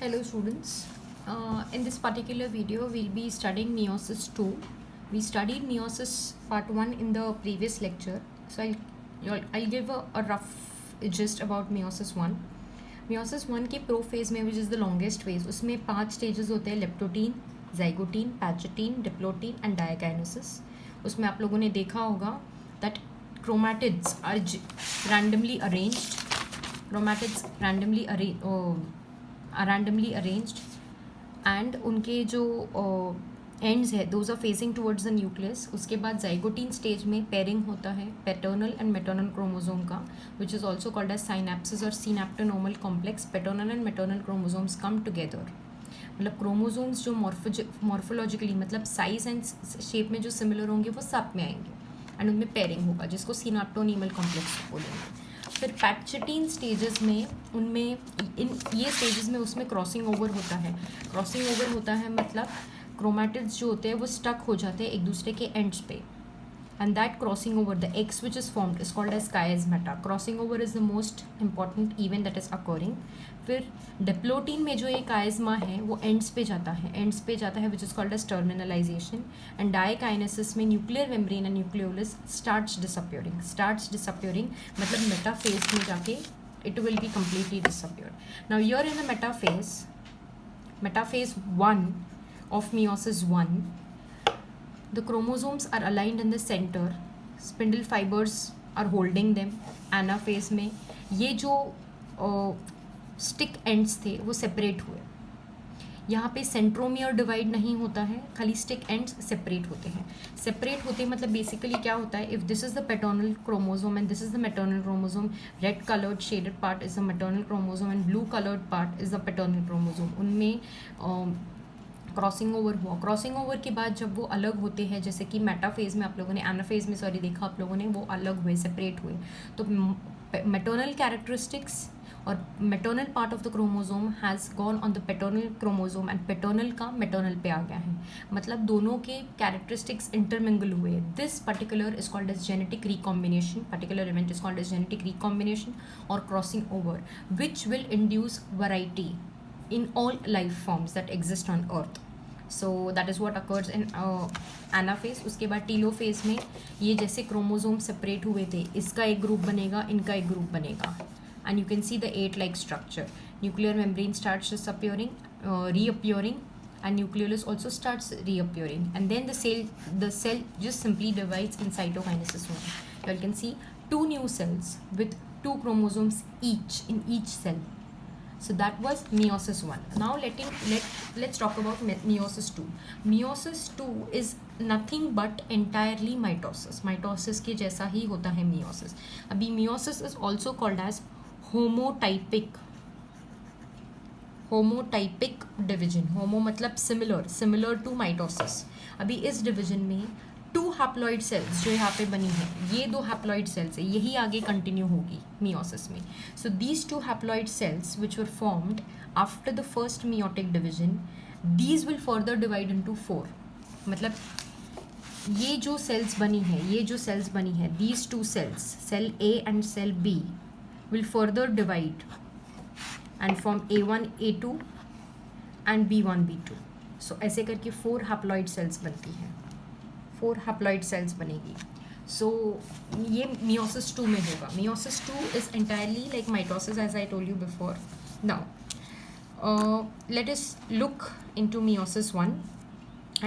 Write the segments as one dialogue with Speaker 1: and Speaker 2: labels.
Speaker 1: Hello students. In this particular video we'll be studying meiosis 2. We studied meiosis part 1 in the previous lecture. So I'll give a rough gist about meiosis 1. Meiosis 1 के prophase में, which is the longest phase, उसमें 5 stages होते हैं: leptotene, zygotene, pachytene, diplotene and diakinesis. उसमें आप लोगों ने देखा होगा that chromatids are randomly arranged. Chromatids randomly arranged and उनके जो एंड्स है those are facing towards the nucleus. उसके बाद जाइगोटीन स्टेज में पेयरिंग होता है पैटर्नल एंड मैटर्नल क्रोमोसोम का, which is also called as synapsis और synaptonemal complex. Paternal and maternal chromosomes come together, मतलब क्रोमोसोम्स जो मॉर्फोलॉजिकली मतलब साइज एंड शेप में जो सिमिलर होंगे वो साथ में आएंगे एंड उनमें पेयरिंग होगा, जिसको सिनेप्टोनीमल कॉम्प्लेक्स बोलेंगे. फिर पैचेटीन स्टेजेस में, उनमें इन ये स्टेजेस में उसमें क्रॉसिंग ओवर होता है. क्रॉसिंग ओवर होता है मतलब क्रोमैटिड्स जो होते हैं वो स्टक हो जाते हैं एक दूसरे के एंड्स पे, and that crossing over, the X which is formed is called as chiasmata. Crossing over is the most important event that is occurring. फिर डिप्लोटीन में जो ये कायज़मा है वो एंड्स पे जाता है which is called as terminalization. And diakinesis में nuclear membrane and nucleolus starts disappearing मतलब मेटाफेज में जाके it will be completely disappeared. Now you're in the metaphase 1 of meiosis 1. The chromosomes are aligned in the center. Spindle fibers are holding them. Anaphase में ये जो stick ends थे वो separate हुए. यहाँ पे सेंट्रोमियर डिवाइड नहीं होता है, खाली स्टिक एंड्स सेपरेट होते हैं. मतलब बेसिकली क्या होता है, if this is the paternal chromosome and this is the maternal chromosome, red coloured shaded part is the maternal chromosome and blue coloured part is the paternal chromosome. उनमें crossing over हुआ. Crossing over के बाद जब वो अलग होते हैं, जैसे कि मेटाफेज में आप लोगों ने, एनाफेज में सॉरी देखा आप लोगों ने, वो अलग हुए, सेपरेट हुए. तो मैटर्नल कैरेक्टरिस्टिक्स और maternal part of the chromosome has gone on the paternal chromosome and paternal का मैटर्नल पे आ गया है. मतलब दोनों के कैरेक्टरिस्टिक्स इंटरमिंगल हुए. This particular is called as genetic recombination. Particular event is called as genetic recombination और crossing over, which will induce variety in all life forms that exist on earth. So that is what occurs in anaphase. उसके बाद telophase में ये जैसे chromosome separate हुए थे, इसका एक ग्रुप बनेगा, इनका एक ग्रुप बनेगा, and you can see the 8-like structure. Nuclear membrane starts disappearing, reappearing, and nucleolus also starts reappearing, and then the cell just simply divides in cytokinesis 1. You can see 2 new cells with 2 chromosomes each in each cell. So that was meiosis 1. Now let's talk about meiosis 2. Meiosis 2 is nothing but entirely mitosis. Mitosis के जैसा ही होता है meiosis. अभी meiosis is also called as homotypic division. homo मतलब similar to mitosis. अभी इस division में 2 haploid cells जो यहाँ पे बनी है, ये 2 haploid cells है, यही आगे कंटिन्यू होगी meiosis में. So these 2 haploid cells which were formed after the first meiotic division, these will further divide into 4. मतलब ये जो cells बनी है, these 2 cells, cell A and cell B, will further divide and form A1, A2 and B1, B2. So ऐसे करके 4 haploid cells बनती हैं, 4 haploid cells बनेगी. So ये meiosis 2 में होगा. meiosis 2 is entirely like mitosis as I told you before. Now let us look into meiosis 1.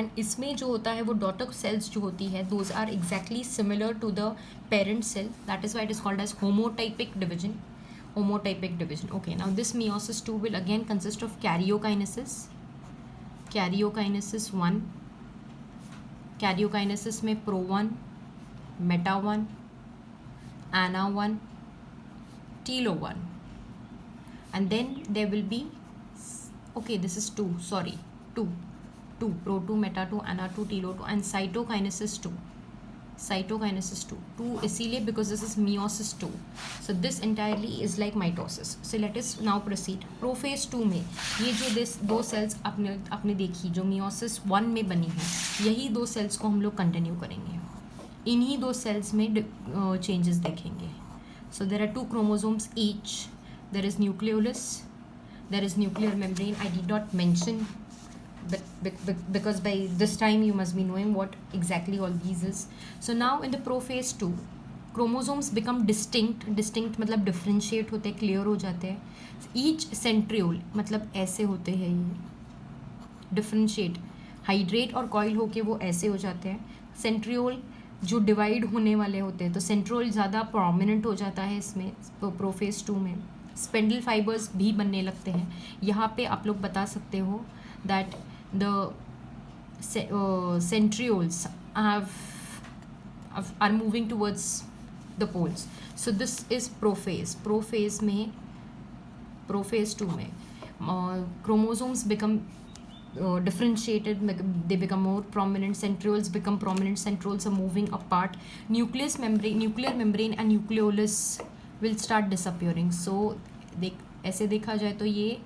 Speaker 1: and इसमें जो होता है वो डॉटर cells जो होती है, those are exactly similar to the parent cell. That is why it is called as homotypic division. Okay, now this meiosis 2 will again consist of karyokinesis 1. Karyokinesis में pro 1, meta 1, ana 1, telo 1, and then there will be, okay, this is 2 pro 2, meta 2, ana 2, telo 2, and cytokinesis 2 इसीलिए because this is meiosis 2. So this entirely is like mitosis. So let us now proceed. Prophase 2 में ये जो 2 cells आपने देखी जो meiosis 1 में बनी है, यही 2 cells को हम लोग कंटिन्यू करेंगे. इन्हीं 2 cells में चेंजेस देखेंगे. So there are 2 chromosomes each. There is nucleolus there is nuclear membrane. I did not mention, because by this time you must be knowing what exactly all these is. So now in the prophase 2, chromosomes become distinct मतलब differentiate होते हैं, clear हो जाते हैं. Each centriole मतलब ऐसे होते हैं, ये differentiate, hydrate और coil होके वो ऐसे हो जाते हैं. centriole जो डिवाइड होने वाले होते हैं, तो सेंट्रोल ज़्यादा प्रोमिनेंट हो जाता है इसमें प्रोफेज 2 में. स्पेंडल फाइबर्स भी बनने लगते हैं. यहाँ पे आप लोग बता सकते हो that the centrioles are moving towards the poles. So this is prophase. Prophase 2 में chromosomes become differentiated, they become more prominent, centrioles become prominent, centrioles are moving apart, nuclear membrane and nucleolus will start disappearing. So ऐसे देखा जाए तो ये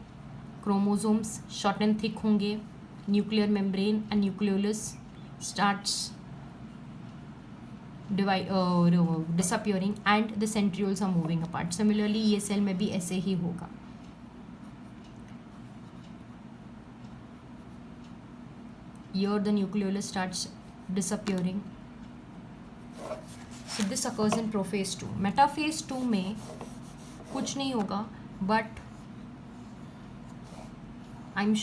Speaker 1: chromosomes short and thick होंगे, nuclear membrane and nucleolus starts disappearing and the centrioles are moving apart. Similarly ये cell में भी ऐसे ही होगा. Here the nucleolus starts disappearing. So this occurs in prophase 2. Metaphase 2 में कुछ नहीं होगा, but I'm